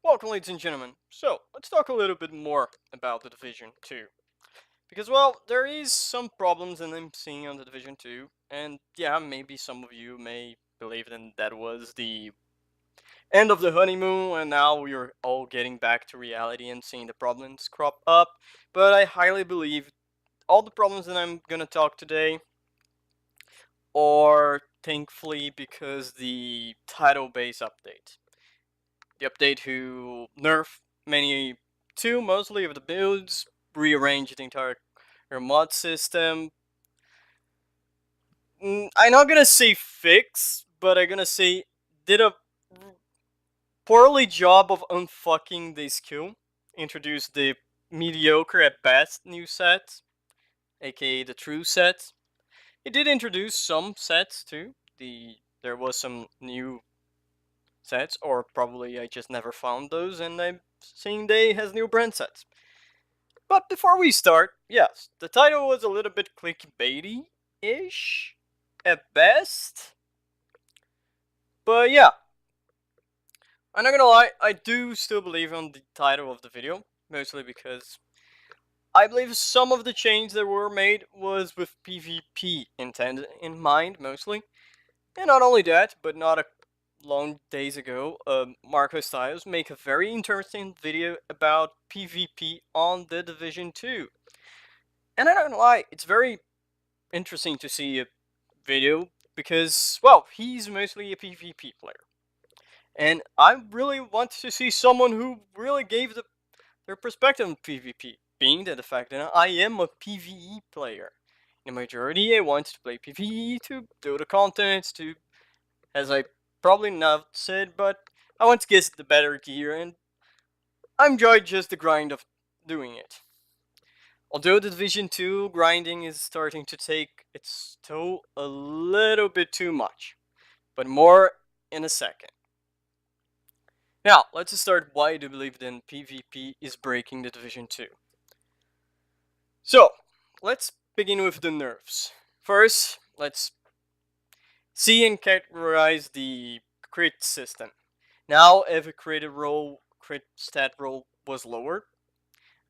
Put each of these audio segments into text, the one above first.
Welcome, ladies and gentlemen. So, let's talk a little bit more about the Division 2. Because, well, there is some problems in I'm seeing on the Division 2, and yeah, maybe some of you may believe that was the end of the honeymoon, and now we're all getting back to reality and seeing the problems crop up. But I highly believe all the problems that I'm gonna talk today are thankfully because the title base update. The update who nerf many two mostly of the builds, rearrange the entire mod system. I'm not gonna say fix, but I'm gonna say did a poorly job of unfucking the skill. Introduced the mediocre at best new set, aka the true set. It did introduce some sets too. There was some new sets, or probably I just never found those, and I'm seeing they has new brand sets. But before we start, yes, the title was a little bit clickbaity-ish at best. But yeah, I'm not gonna lie, I do still believe on the title of the video, mostly because I believe some of the changes that were made was with PvP intended in mind, mostly. And not only that, but not a long days ago, MarcoStyle make a very interesting video about PvP on the Division 2. And I don't know why, it's very interesting to see a video because, well, he's mostly a PvP player. And I really want to see someone who really gave their perspective on PvP, being that the fact that I am a PvE player. In the majority, I want to play PvE to do the content, to, as I probably not said, but I want to get the better gear, and I enjoy just the grind of doing it. Although the Division 2 grinding is starting to take its toll a little bit too much, but more in a second. Now, let's start why I do believe then PvP is breaking the Division 2. So, let's begin with the nerfs. First, let's see and categorize the crit system. Now, every crit stat roll was lowered,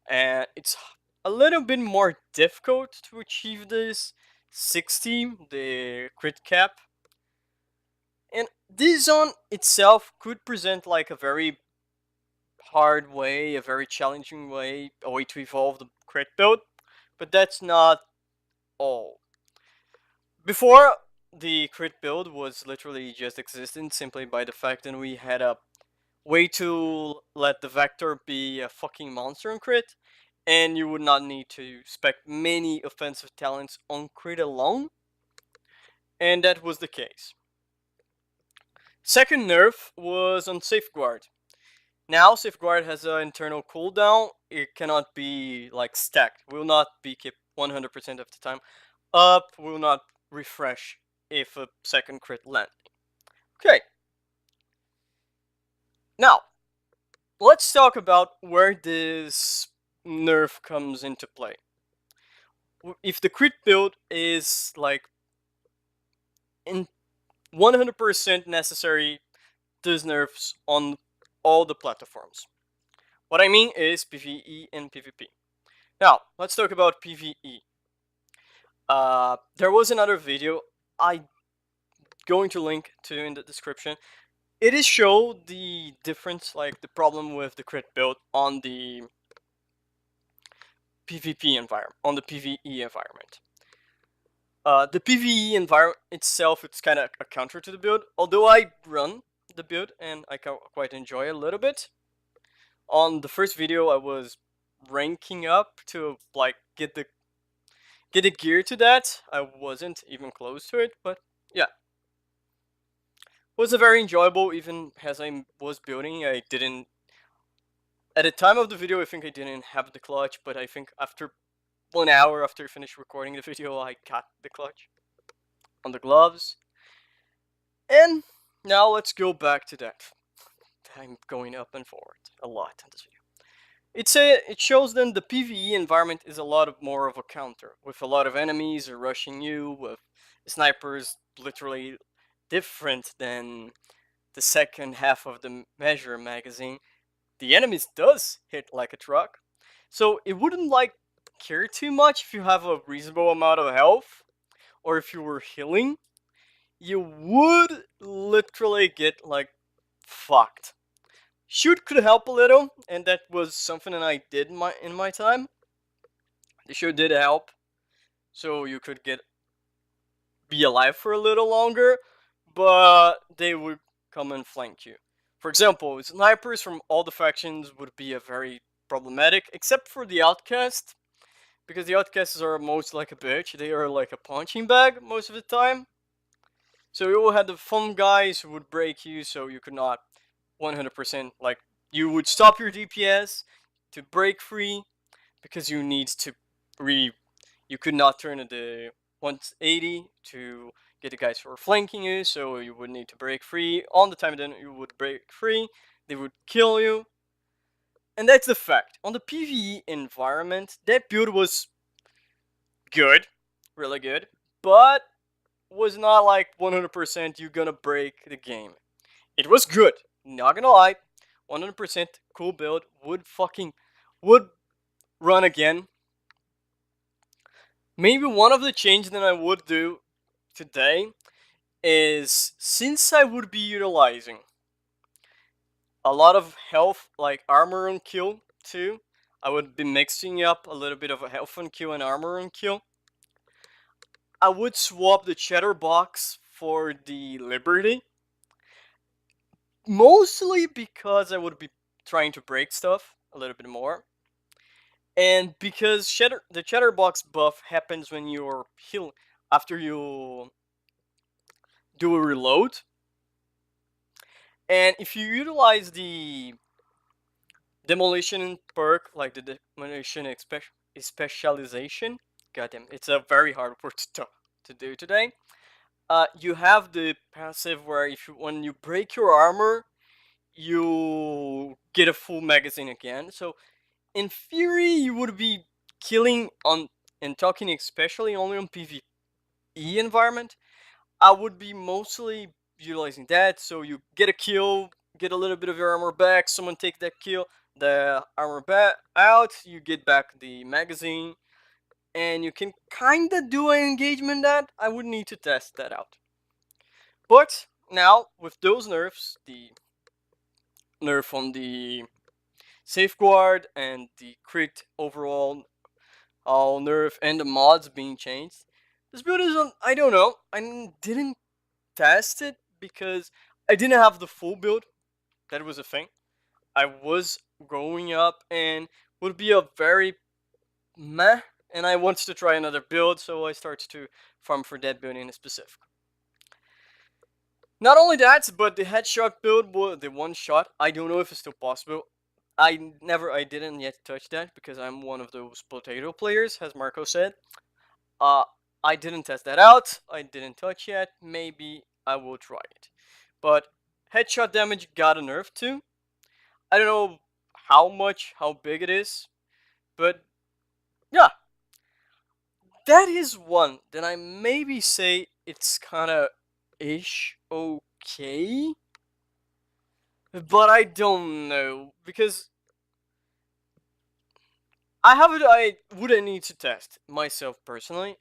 and it's a little bit more difficult to achieve this 60, the crit cap. And this on itself could present like a very hard way, a very challenging way, a way to evolve the crit build, but that's not all. Before, the crit build was literally just existing simply by the fact that we had a way to let the vector be a fucking monster on crit, and you would not need to spec many offensive talents on crit alone, and that was the case. Second nerf was on Safeguard. Now Safeguard has an internal cooldown, it cannot be like stacked, will not be kept 100% of the time up, will not refresh if a second crit landing. Okay. Now, let's talk about where this nerf comes into play. If the crit build is like in 100% necessary, these nerfs on all the platforms. What I mean is PvE and PvP. Now, let's talk about PvE. There was another video I'm going to link to in the description. It is show the difference, like the problem with the crit build on the PvP environment, on the PvE environment. The PvE environment itself, it's kind of a counter to the build, although I run the build and I quite enjoy a little bit. On the first video, I was ranking up to like get the gear to that. I wasn't even close to it, but yeah. Was a very enjoyable, even as I was building. I didn't, at the time of the video, I think I didn't have the clutch, but I think after 1 hour after I finished recording the video, I got the clutch on the gloves. And now let's go back to that. I'm going up and forward a lot in this video. It shows then the PvE environment is a lot more of a counter, with a lot of enemies rushing you, with snipers literally different than the second half of the Measure magazine. the enemies does hit like a truck. So it wouldn't like care too much if you have a reasonable amount of health or if you were healing. You would literally get like fucked. Shoot could help a little, and that was something that I did in my time. The shoot did help, so you could be alive for a little longer, but they would come and flank you. For example, snipers from all the factions would be a very problematic, except for the outcast, because the outcasts are most like a bitch. They are like a punching bag most of the time. So you will have the fun guys who would break you, so you could not 100% like you would stop your DPS to break free because you need to re you could not turn the 180 to get the guys who are flanking you, so you would need to break free. On the time then you would break free, they would kill you. And that's the fact. On the PvE environment, that build was good, really good, but was not like 100% you gonna break the game. It was good, not gonna lie. 100% cool build, would run again. Maybe one of the changes that I would do today is, since I would be utilizing a lot of health, like armor and kill too, I would be mixing up a little bit of a health and kill and armor and kill. I would swap the Chatterbox for the Liberty, mostly because I would be trying to break stuff a little bit more. And because the Chatterbox buff happens when you're heal after you do a reload. And if you utilize the demolition perk, like the demolition specialization, goddamn, it's a very hard word to do today. You have the passive where when you break your armor, you get a full magazine again. So in theory, you would be killing on and talking especially only on PvE environment. I would be mostly utilizing that. So you get a kill, get a little bit of your armor back. Someone take that kill, the armor back out. You get back the magazine, and you can kind of do an engagement that I would need to test that out. But now with those nerfs, the nerf on the safeguard and the crit overall all nerf and the mods being changed, this build is on. I don't know. I didn't test it because I didn't have the full build. That was a thing. I was growing up and would be a very meh, and I wanted to try another build, so I started to farm for that build in specific. Not only that, but the headshot build, the one shot, I don't know if it's still possible. I didn't yet touch that because I'm one of those potato players, as Marco said. Uh, I didn't test that out. I didn't touch yet. Maybe I will try it. But headshot damage got a nerf too. I don't know how big it is, but yeah, that is one that I maybe say it's kind of ish okay, but I don't know because I wouldn't need to test myself personally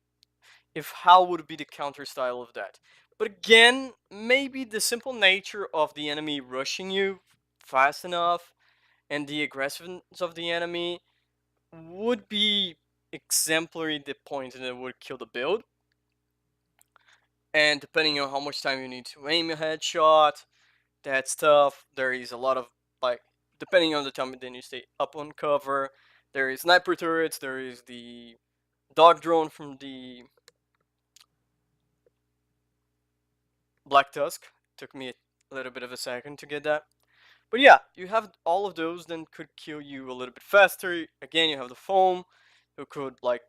if how would be the counter style of that. But again, maybe the simple nature of the enemy rushing you fast enough and the aggressiveness of the enemy would be exemplary the point that would kill the build. And depending on how much time you need to aim a headshot, that stuff, there is a lot of, like, depending on the time then you stay up on cover. There is sniper turrets, there is the dog drone from the Black Tusk. Took me a little bit of a second to get that. But yeah, you have all of those then could kill you a little bit faster. Again, you have the foam who could like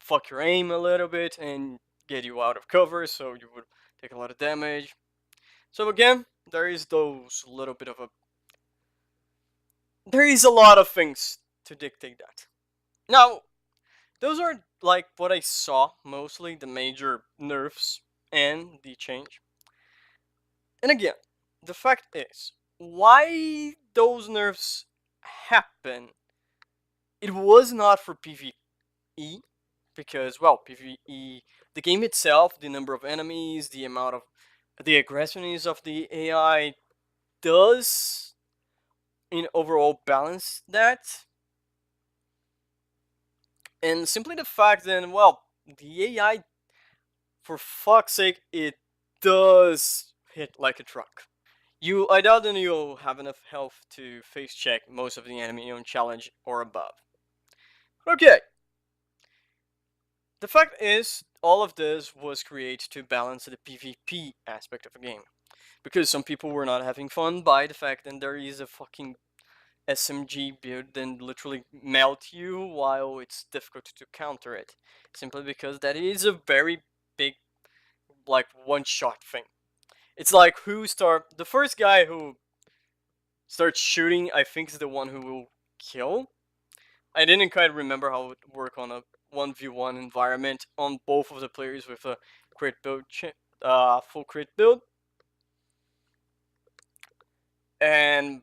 fuck your aim a little bit and get you out of cover, so you would take a lot of damage. So again, there is those little bit of a there is a lot of things to dictate that. Now, those are like what I saw mostly the major nerfs and the change. And again, the fact is, why those nerfs happened, it was not for PvE, because, well, PvE, the game itself, the number of enemies, the amount of, the aggressiveness of the AI does, in overall, balance that. And simply the fact that, well, the AI, for fuck's sake, it does hit like a truck. I doubt that you'll have enough health to face check most of the enemy on challenge or above. Okay. The fact is, all of this was created to balance the PvP aspect of the game. Because some people were not having fun by the fact that there is a fucking SMG build that literally melt you while it's difficult to counter it. Simply because that is a very big, like, one-shot thing. It's like the first guy who starts shooting, I think, is the one who will kill. I didn't quite remember how it would work on a 1v1 environment on both of the players with a crit build, full crit build. And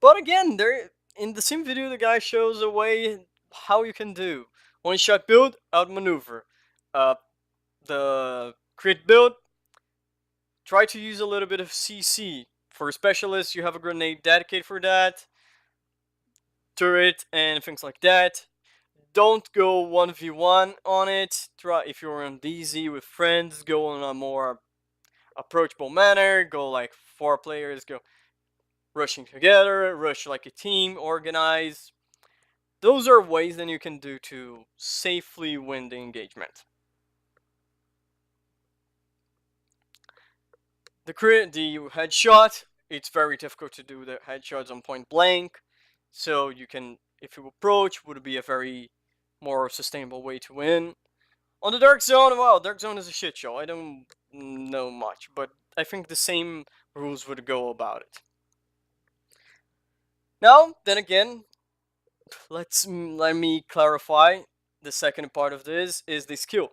but again, there in the same video, the guy shows a way how you can do one shot build, outmaneuver. The crit build, try to use a little bit of CC. For specialists, you have a grenade dedicated for that, turret, and things like that. Don't go 1v1 on it. Try, if you're on DZ with friends, go on a more approachable manner. Go like 4 players, go rushing together, rush like a team, organize. Those are ways that you can do to safely win the engagement. The headshot, it's very difficult to do the headshots on point blank. So you can, if you approach, would be a very more sustainable way to win. On the Dark Zone, well, Dark Zone is a shit show. I don't know much, but I think the same rules would go about it. Now, then again, let me clarify. The second part of this is the skill.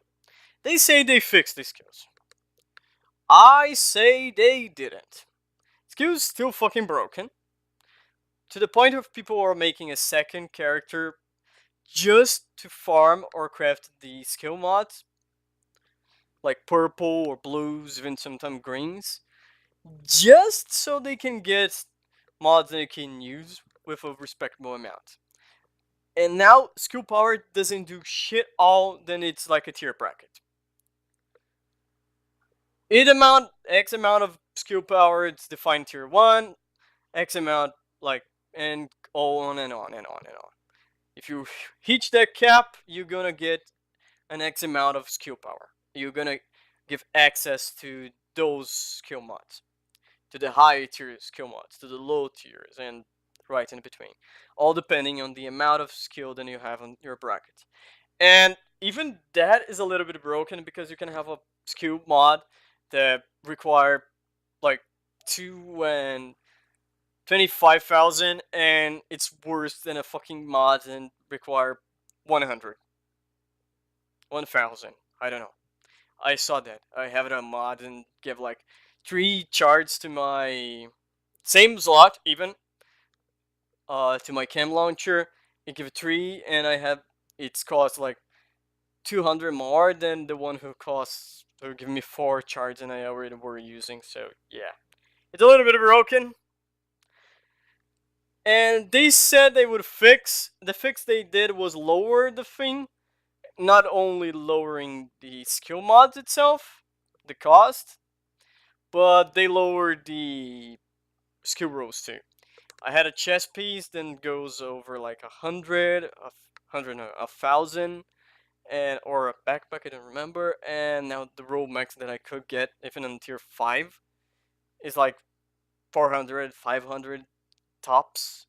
They say they fixed the skills. I say they didn't. Skills still fucking broken. To the point of people are making a second character just to farm or craft the skill mods. Like purple or blues, even sometimes greens. Just so they can get mods they can use with a respectable amount. And now skill power doesn't do shit all, then it's like a tier bracket. X amount of skill power, it's defined tier 1, X amount, like, and on and on and on and on. If you reach that cap, you're gonna get an X amount of skill power. You're gonna give access to those skill mods. To the higher tier skill mods, to the low tiers, and right in between. All depending on the amount of skill that you have on your bracket. And even that is a little bit broken because you can have a skill mod that require like 2 and 25,000, and it's worse than a fucking mod and require 100. 1,000. I don't know. I saw that. I have it on mod and give like 3 shards to my same slot even to my cam launcher. I give it 3, and I have it's cost like 200 more than the one who costs who give me 4 shards and I already were using. So yeah, it's a little bit broken. And they said they would fix. The fix they did was lower the thing, not only lowering the skill mods itself, the cost, but they lowered the skill rolls too. I had a chest piece that goes over like 1,000, and or a backpack, I don't remember. And now the roll max that I could get, even on tier 5, is like 400, 500 tops.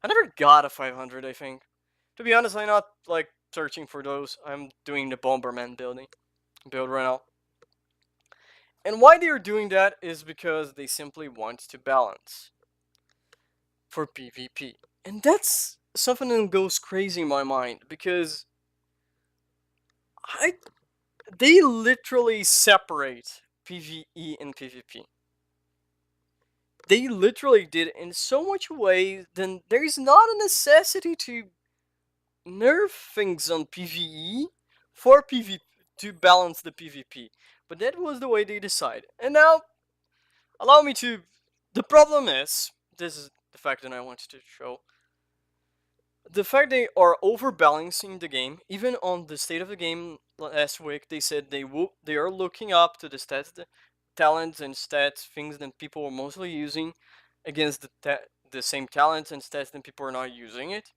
I never got a 500, I think. To be honest, I'm not like searching for those. I'm doing the Bomberman build right now. And why they're doing that is because they simply want to balance for PvP. And that's something that goes crazy in my mind because they literally separate PvE and PvP. they literally did it in so much ways, then there is not a necessity to nerf things on PvE for PvP to balance the PvP. But that was the way they decided. And now, allow me to. The problem is, this is the fact that I wanted to show. The fact they are overbalancing the game, even on the state of the game last week, they said they are looking up to the stats, the talents and stats things that people are mostly using against the same talents and stats that people are not using it.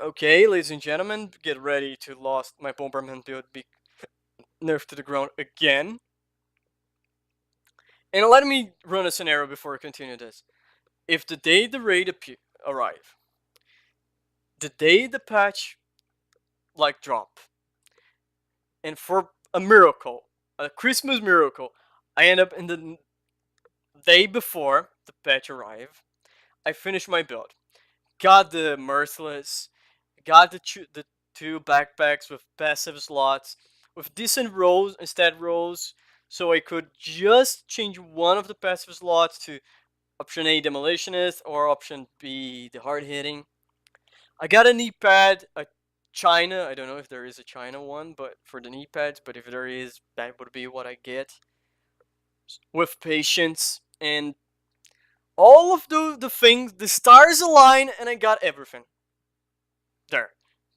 Okay, ladies and gentlemen, get ready to lost my Bomberman build be nerfed to the ground again. And let me run a scenario before I continue this. If the day the raid arrive, the day the patch like drop, and for a miracle, a Christmas miracle, I end up in the day before the patch arrive, I finish my build. Got the Merciless, got the two backpacks with passive slots, with decent rolls and stat rolls, so I could just change one of the passive slots to option A Demolitionist or option B the hard hitting. I got a knee pad, a China. I don't know if there is a China one, but for the knee pads, but if there is, that would be what I get. With patience and all of the things, the stars align, and I got everything. There.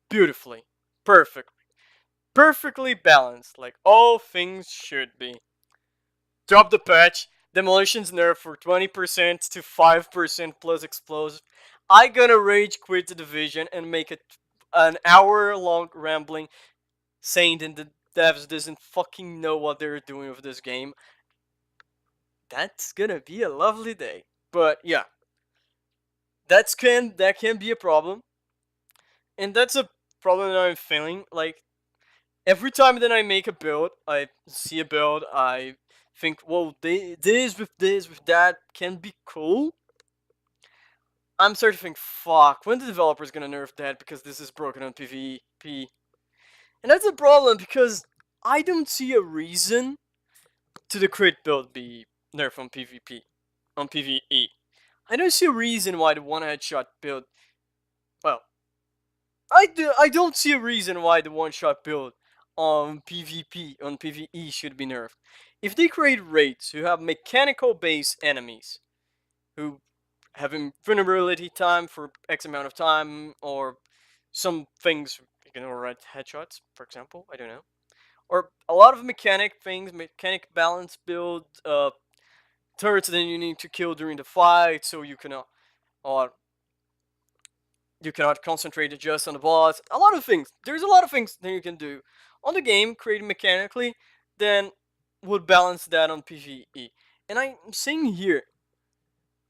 Beautifully. Perfectly balanced, like all things should be. Drop the patch. Demolition's nerf for 20% to 5% plus explosive. I gonna rage quit the division and make it an hour long rambling saying that the devs doesn't fucking know what they're doing with this game. That's gonna be a lovely day. But yeah, that can be a problem, and that's a problem that I'm feeling. Like every time that I make a build, I see a build, I think, well, this with that can be cool. I'm starting to think, fuck, when the developer's gonna nerf that because this is broken on PvP. And that's a problem because I don't see a reason to the crit build be nerfed on PvP, on PvE. I don't see a reason why the one headshot build, well, I don't see a reason why the one shot build on PvP, on PvE should be nerfed. If they create raids who have mechanical based enemies, who have invulnerability time for X amount of time, or some things, you can override headshots, for example, I don't know. Or a lot of mechanic things, mechanic balance build, turrets that you need to kill during the fight, so uh, you cannot concentrate just on the boss. A lot of things. There's a lot of things that you can do on the game, created mechanically, then would balance that on PvE. And I'm saying here,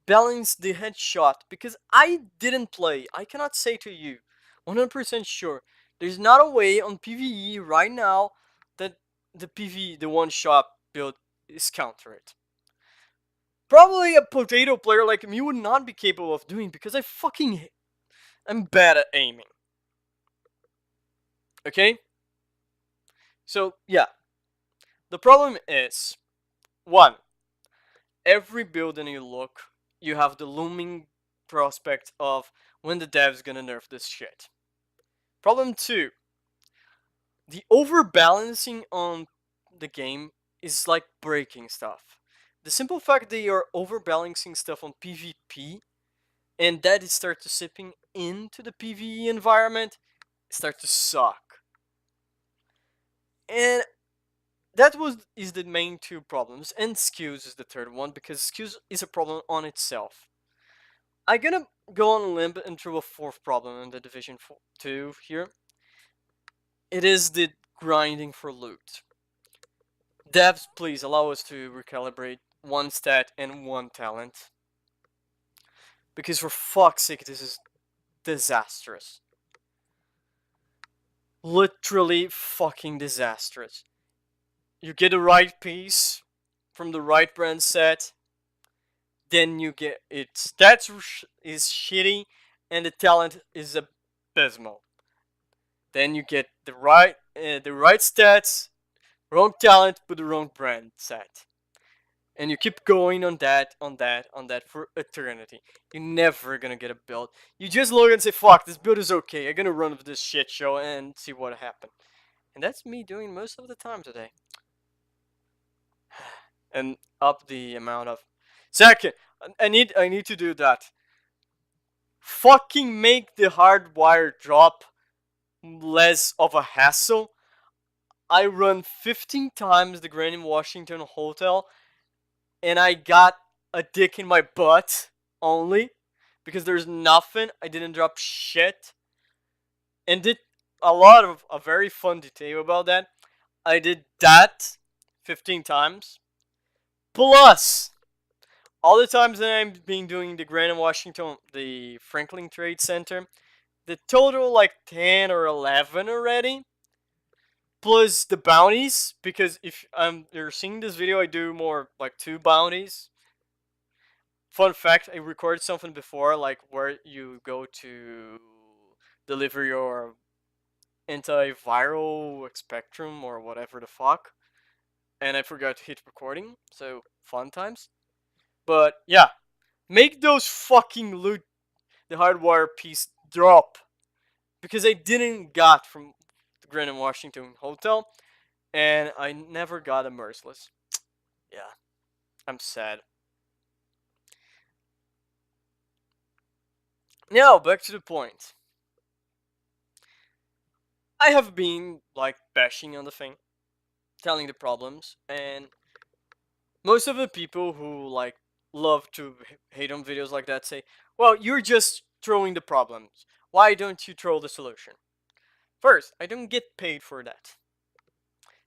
balance the headshot, because I didn't play. I cannot say to you, 100% sure, there's not a way on PvE right now that the one shot build is countered. Probably a potato player like me would not be capable of doing because I'm bad at aiming. Okay? So, yeah. The problem is, one, every building you look, you have the looming prospect of when the dev's gonna nerf this shit. Problem two, the overbalancing on the game is like breaking stuff. The simple fact they are overbalancing stuff on PvP and that it starts sipping into the PvE environment start to suck. And that is the main two problems, and skews is the third one because skews is a problem on itself. I'm gonna go on a limb and throw a fourth problem in the Division 2 here. It is the grinding for loot. Devs, please allow us to recalibrate one stat and one talent. Because for fuck's sake, this is disastrous. Literally fucking disastrous. You get the right piece from the right brand set, then you get its stats is shitty and the talent is abysmal. Then you get the right stats, wrong talent, but the wrong brand set. and you keep going on that, on that, on that for eternity, you're never gonna get a build. You just look and say, fuck, this build is okay, I'm gonna run with this shit show and see what happened. And that's me doing most of the time today. And up the amount of... Second, I need to do that. Fucking make the hardwire drop less of a hassle. I run 15 times the Grand Washington Hotel, and I got a dick in my butt only because there's nothing. I didn't drop shit, and did a lot of a very fun detail about that. I did that 15 times plus all the times that I'm been doing the Grand Washington, the Franklin Trade Center. The total like 10 or 11 already, plus the bounties, because if you're seeing this video, I do more like 2 bounties. Fun fact, I recorded something before, like where you go to deliver your antiviral spectrum or whatever the fuck, and I forgot to hit recording, so fun times. But yeah, make those fucking loot the hardwire piece drop, because I didn't got from the Grand Washington Hotel, and I never got a merciless. Yeah, I'm sad. Now, back to the point. I have been, like, bashing on the thing, telling the problems, and most of the people who, like, love to hate on videos like that say, well, you're just throwing the problems. Why don't you throw the solution? First, I don't get paid for that.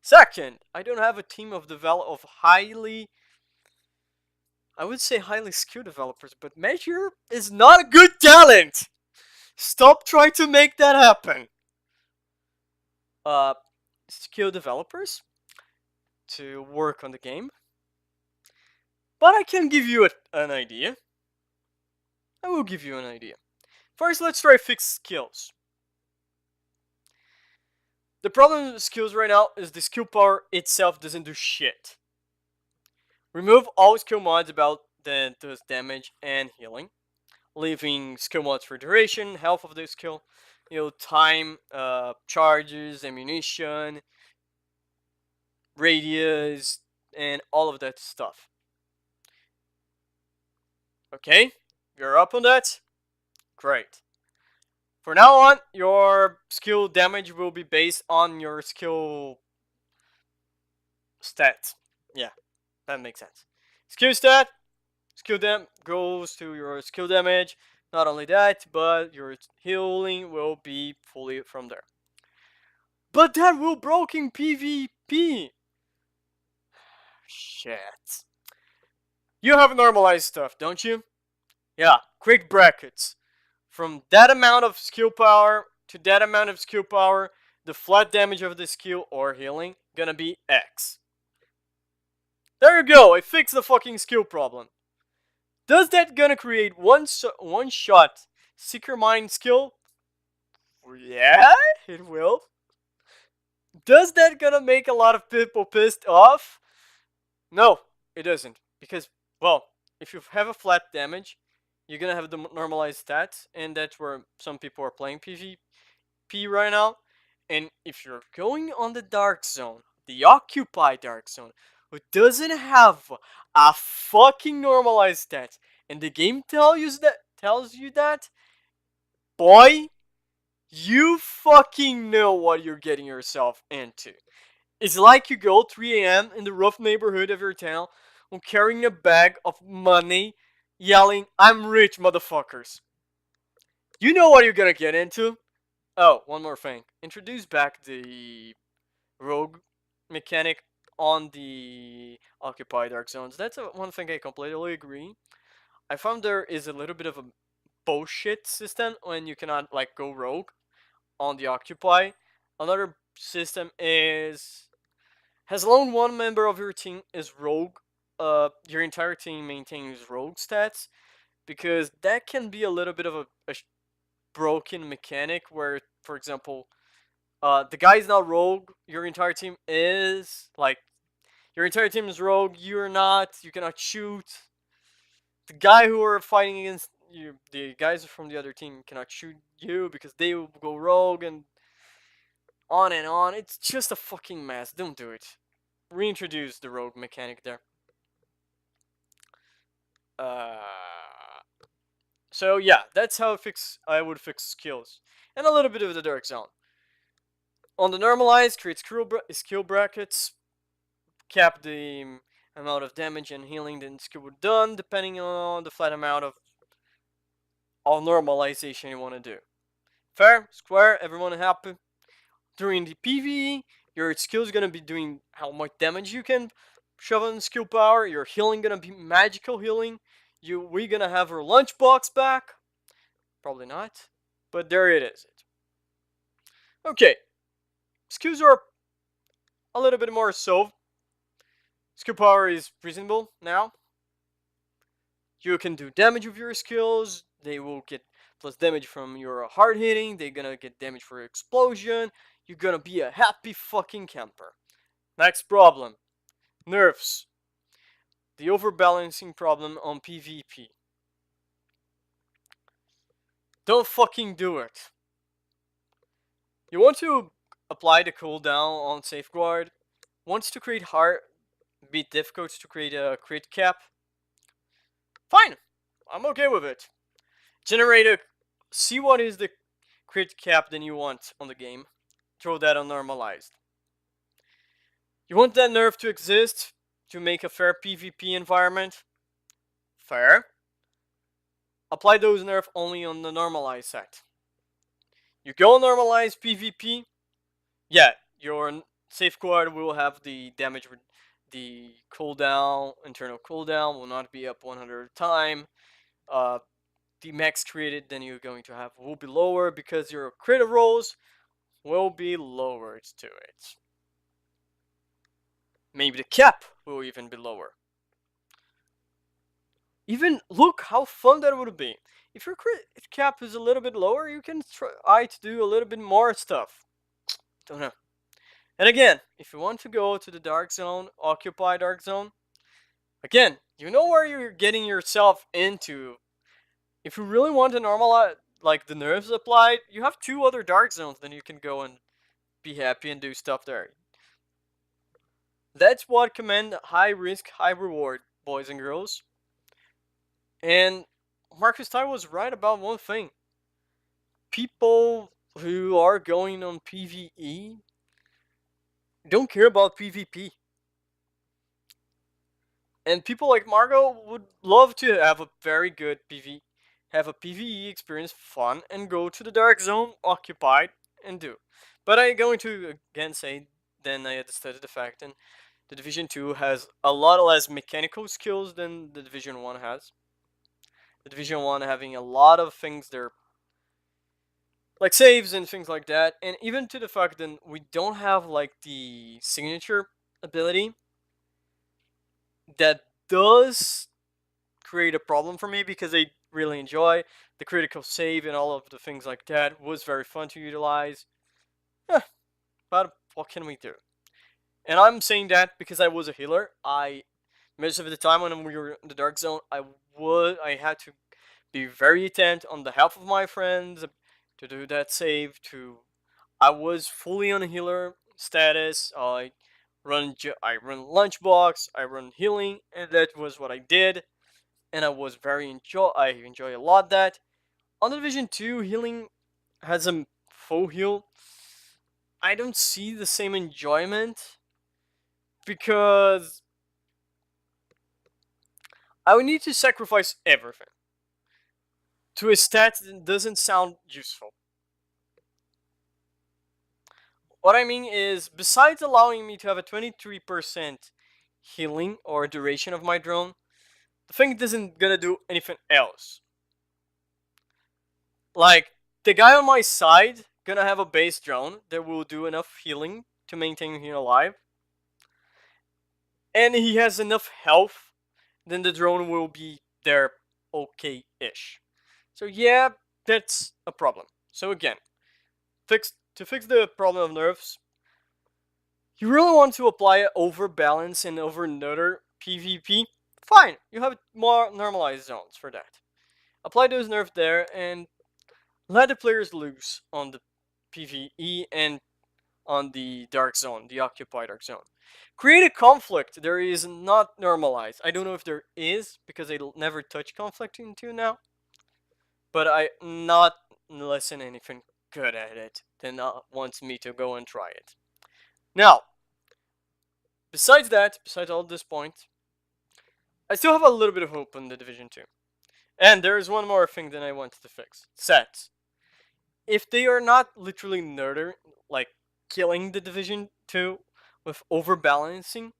Second, I don't have a team of highly, I would say highly skilled developers, but Measure is not a good talent. Stop trying to make that happen. Uh, Skilled developers to work on the game. But I can give you an idea. I will give you an idea. First, let's try fix skills. The problem with skills right now is the skill power itself doesn't do shit. Remove all skill mods about that does damage and healing, leaving skill mods for duration, health of the skill, time, charges, ammunition, radius, and all of that stuff. Okay, you're up on that? Great. For now on, your skill damage will be based on your skill stat. Yeah, that makes sense. Skill stat, skill dam goes to your skill damage. Not only that, but your healing will be fully from there. But that will broken PvP. Shit. You have normalized stuff, don't you? Yeah, quick brackets. From that amount of skill power to that amount of skill power, the flat damage of the skill or healing gonna be X. There you go, I fixed the fucking skill problem. Does that gonna create one shot Seeker Mind skill? Yeah, it will. Does that gonna make a lot of people pissed off? No, it doesn't. Because, well, if you have a flat damage, you're gonna have the normalized stats, and that's where some people are playing PvP right now. And if you're going on the Dark Zone, the Occupy Dark Zone, who doesn't have a fucking normalized stats, and the game tells you that, boy, you fucking know what you're getting yourself into. It's like you go 3 a.m. in the rough neighborhood of your town, carrying a bag of money, yelling, "I'm rich, motherfuckers." You know what you're gonna get into. Oh, one more thing. Introduce back the rogue mechanic on the Occupy Dark Zones. That's one thing I completely agree. I found there is a little bit of a bullshit system when you cannot like go rogue on the Occupy. Another system is, as long one member of your team is rogue, your entire team maintains rogue stats, because that can be a little bit of a broken mechanic where, for example, the guy is not rogue, your entire team is, like, Your entire team is rogue. You're not. You cannot shoot. The guy who are fighting against you, the guys from the other team, cannot shoot you because they will go rogue and on and on. It's just a fucking mess. Don't do it. Reintroduce the rogue mechanic there. Uh, so yeah, that's how I would fix skills. And a little bit of the dark zone. On the normalized, create skill brackets, cap the amount of damage and healing the skill would done, depending on the flat amount of all normalization you want to do. Fair, square, everyone happy. During the PvE, your skill is gonna be doing how much damage you can shove on skill power. Your healing gonna be magical healing. We gonna have our lunchbox back. Probably not, but there it is. Okay, skills are a little bit more so. Skill power is reasonable now. You can do damage with your skills. They will get plus damage from your hard hitting. They're gonna get damage for explosion. You're gonna be a happy fucking camper. Next problem. Nerfs. The overbalancing problem on PvP. Don't fucking do it. You want to apply the cooldown on safeguard. Wants to create hard, be difficult to create a crit cap. Fine, I'm okay with it. Generate a, see what is the crit cap that you want on the game. Throw that on normalized. You want that nerf to exist to make a fair PvP environment? Fair. Apply those nerf only on the normalized set. You go normalized PvP, yeah, your safeguard will have the damage, the cooldown, internal cooldown will not be up 100 time. The max created then you're going to have will be lower because your crit rolls will be lowered to it. Maybe the cap will even be lower. Even look how fun that would be. If your crit cap is a little bit lower, you can try to do a little bit more stuff. Don't know. And again, if you want to go to the dark zone, occupy dark zone, again, you know where you're getting yourself into. If you really want to normalize, like the nerfs applied, you have 2 other dark zones, then you can go and be happy and do stuff there. That's what command high risk, high reward, boys and girls. And MarcoStyle was right about one thing. People who are going on PvE don't care about PvP. And people like Marco would love to have a very good have a PvE experience, fun, and go to the dark zone, occupied, and do. But I'm going to again say, then I had studied the fact, and the Division 2 has a lot less mechanical skills than the Division 1 has. The Division 1 having a lot of things there, like saves and things like that, and even to the fact that we don't have like the signature ability that does create a problem for me because I really enjoy the critical save and all of the things like that. Was very fun to utilize. But what can we do? And I'm saying that because I was a healer. Most of the time when we were in the dark zone, I had to be very intent on the health of my friends to do that save. I was fully on healer status. I run lunchbox. I run healing, and that was what I did. And I was I enjoy a lot that. On the Division 2, healing has a full heal. I don't see the same enjoyment because I would need to sacrifice everything to a stat that doesn't sound useful. What I mean is, besides allowing me to have a 23% healing or duration of my drone, the thing isn't gonna do anything else. Like, the guy on my side gonna have a base drone that will do enough healing to maintain him alive. And he has enough health, then the drone will be there okay-ish. So yeah, that's a problem. So again, to fix the problem of nerfs, You really want to apply overbalance and overnutter PvP? Fine, you have more normalized zones for that. Apply those nerfs there and let the players loose on the PvE and on the dark zone, the occupied dark zone. Create a conflict there is not normalized. I don't know if there is because I never touch conflict until now, but I not listen anything good at it then wants me to go and try it. Now, besides that, besides all this point, I still have a little bit of hope on the Division 2. And there is one more thing that I wanted to fix. Sets. If they are not literally like killing the Division 2 with overbalancing,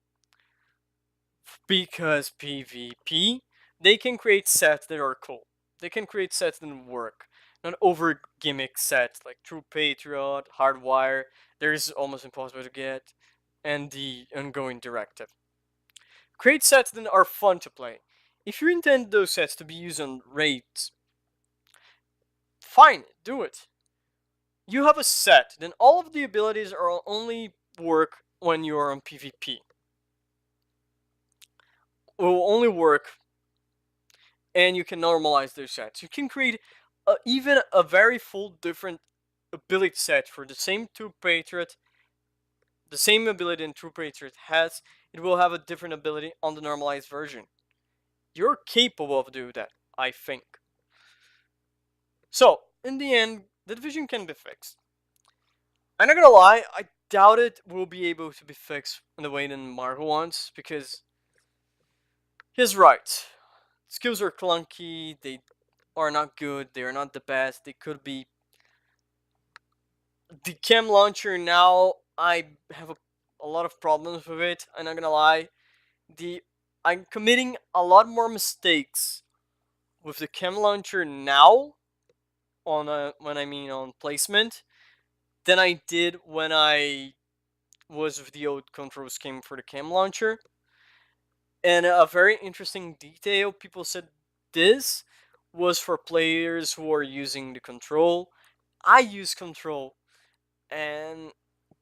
because PvP, they can create sets that are cool. They can create sets that work. Not over gimmick sets like True Patriot, Hardwire, there's almost impossible to get, and the ongoing directive. Create sets that are fun to play. If you intend those sets to be used on raids, fine, do it. You have a set, then all of the abilities are only work when you are on PvP. Will only work, and you can normalize those sets. You can create even a very full different ability set for the same True Patriot. The same ability in True Patriot has, it will have a different ability on the normalized version. You're capable of doing that, I think. So, in the end, the division can be fixed. I'm not gonna lie, I doubt it will be able to be fixed in the way that Marco wants, because he's right. Skills are clunky, they are not good, they are not the best, they could be. The chem launcher now, I have a lot of problems with it, I'm not gonna lie. I'm committing a lot more mistakes with the chem launcher now, when I mean on placement, than I did when I was with the old control scheme for the cam launcher. And a very interesting detail people said this was for players who are using the control. I use control, and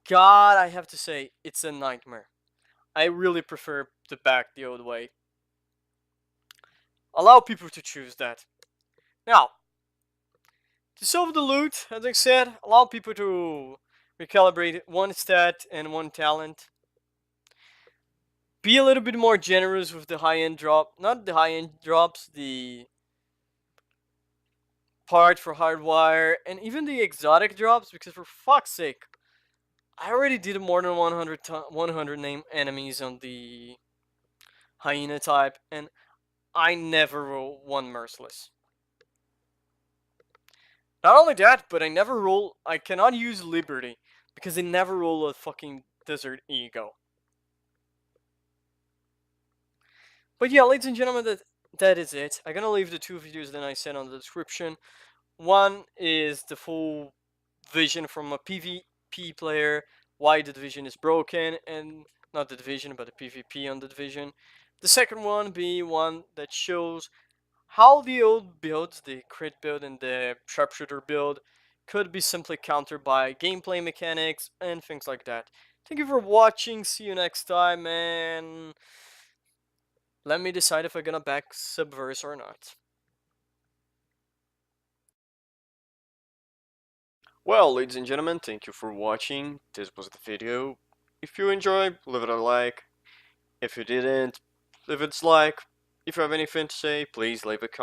God, I have to say, it's a nightmare. I really prefer the back the old way. Allow people to choose that. Now, to solve the loot, as I said, allow people to recalibrate one stat and one talent. Be a little bit more generous with the high-end drop. Not the high-end drops, the part for hardwire, and even the exotic drops, because for fuck's sake, I already did more than 100 name enemies on the hyena type, and I never roll one merciless. Not only that, but I cannot use Liberty, because I never roll a fucking Desert Ego. But yeah, ladies and gentlemen, that is it. I'm gonna leave the two videos that I said on the description. One is the full vision from a PvP player, why the division is broken, and not the division, but the PvP on the division. The second one be one that shows how the old builds, the crit build and the sharpshooter build, could be simply countered by gameplay mechanics and things like that. Thank you for watching, see you next time, and let me decide if I'm gonna back Subverse or not. Well, ladies and gentlemen, thank you for watching. This was the video. If you enjoyed, leave it a like. If you didn't, leave it a dislike. If you have anything to say, please leave a comment.